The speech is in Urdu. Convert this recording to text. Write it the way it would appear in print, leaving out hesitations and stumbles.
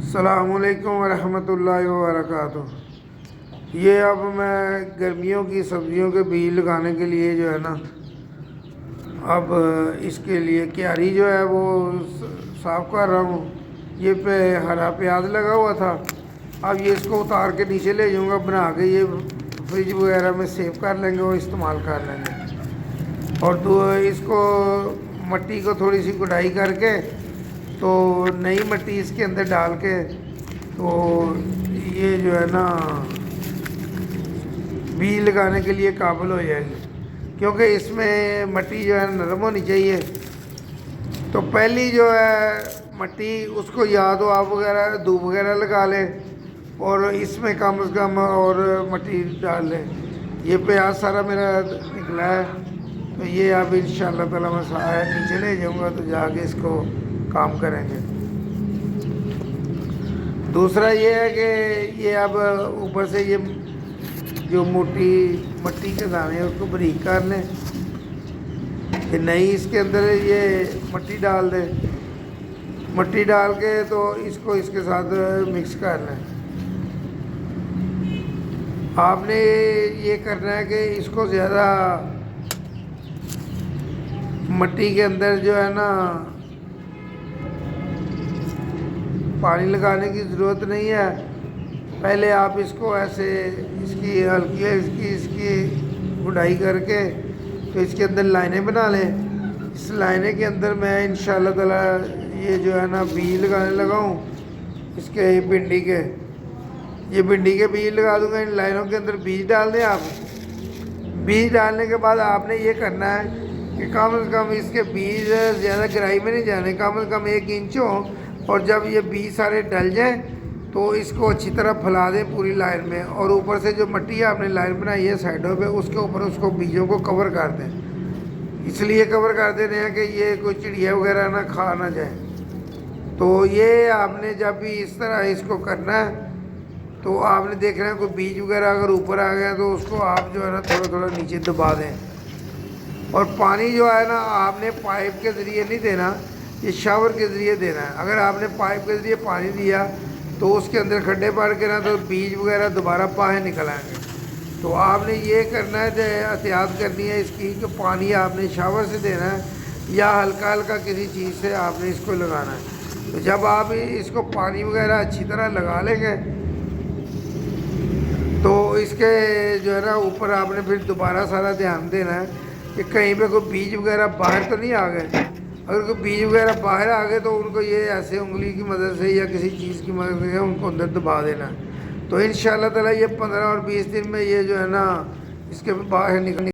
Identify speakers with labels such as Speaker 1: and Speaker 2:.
Speaker 1: السلام علیکم ورحمۃ اللہ وبرکاتہ۔ یہ اب میں گرمیوں کی سبزیوں کے بیج لگانے کے لیے جو ہے نا، اب اس کے لیے کیاری جو ہے وہ صاف کر رہا ہوں۔ یہ پہ ہرا پیاز لگا ہوا تھا، اب یہ اس کو اتار کے نیچے لے جاؤں گا، بنا کے یہ فریج وغیرہ میں سیو کر لیں گے اور استعمال کر لیں گے۔ اور اس کو مٹی کو تھوڑی سی گڈائی کر کے تو نئی مٹی اس کے اندر ڈال کے تو یہ جو ہے نا بیج لگانے کے لیے قابل ہو جائے گی، کیونکہ اس میں مٹی جو ہے نرم ہونی چاہیے۔ تو پہلی جو ہے مٹی اس کو یا تو آپ وغیرہ دھوپ وغیرہ لگا لیں اور اس میں کم از کم اور مٹی ڈال لیں۔ یہ پیاز سارا میرا نکلا ہے، تو یہ اب انشاءاللہ تعالیٰ میں نیچے لے جاؤں گا تو جا کے اس کو کام کریں گے۔ دوسرا یہ ہے کہ یہ اب اوپر سے یہ جو موٹی مٹی کے دانے ہیں اس کو باریک کر لیں، کہ نہیں اس کے اندر یہ مٹی ڈال دیں، مٹی ڈال کے تو اس کو اس کے ساتھ مکس کر لیں۔ آپ نے یہ کرنا ہے کہ اس کو زیادہ مٹی کے اندر جو ہے نا پانی لگانے کی ضرورت نہیں ہے۔ پہلے آپ اس کو ایسے اس کی گڈائی کر کے تو اس کے اندر لائنیں بنا لیں۔ اس لائنیں کے اندر میں انشاءاللہ تعالیٰ یہ جو ہے نا بیج لگانے لگا ہوں، اس کے بھنڈی کے، یہ بھنڈی کے بیج لگا دوں گا۔ ان لائنوں کے اندر بیج ڈال دیں آپ۔ بیج ڈالنے کے بعد آپ نے یہ کرنا ہے کہ کم از کم اس کے بیج زیادہ گہرائی میں نہیں جانے، کم از کم 1 انچ ہو، اور جب یہ بیج سارے ڈل جائیں تو اس کو اچھی طرح پھیلا دیں پوری لائن میں، اور اوپر سے جو مٹی آپ نے لائن بنائی ہے سائڈوں پہ اس کے اوپر اس کو بیجوں کو کور کر دیں۔ اس لیے کور کر دینے ہیں کہ یہ کوئی چڑیا وغیرہ نہ کھا نہ جائے۔ تو یہ آپ نے جب بھی اس طرح اس کو کرنا ہے تو آپ نے دیکھنا ہے کوئی بیج وغیرہ اگر اوپر آ گیا تو اس کو آپ جو ہے نا تھوڑا تھوڑا نیچے دبا دیں۔ اور پانی جو ہے نا آپ نے پائپ کے ذریعے نہیں دینا، یہ شاور کے ذریعے دینا ہے۔ اگر آپ نے پائپ کے ذریعے پانی دیا تو اس کے اندر کھڈے پڑ کے نا تو بیج وغیرہ دوبارہ باہر نکل آئیں گے۔ تو آپ نے یہ کرنا ہے کہ احتیاط کرنی ہے اس کی کہ پانی آپ نے شاور سے دینا ہے یا ہلکا ہلکا کسی چیز سے آپ نے اس کو لگانا ہے۔ تو جب آپ اس کو پانی وغیرہ اچھی طرح لگا لیں گے تو اس کے جو ہے نا اوپر آپ نے پھر دوبارہ سارا دھیان دینا ہے کہ کہیں پہ کوئی بیج وغیرہ باہر تو نہیں آ گئے۔ اگر کوئی بیج وغیرہ باہر آ گئے تو ان کو یہ ایسے انگلی کی مدد سے یا کسی چیز کی مدد سے ان کو اندر دبا دینا ہے۔ تو انشاءاللہ تعالیٰ یہ 15 اور 20 دن میں یہ جو ہے نا اس کے باہر نکل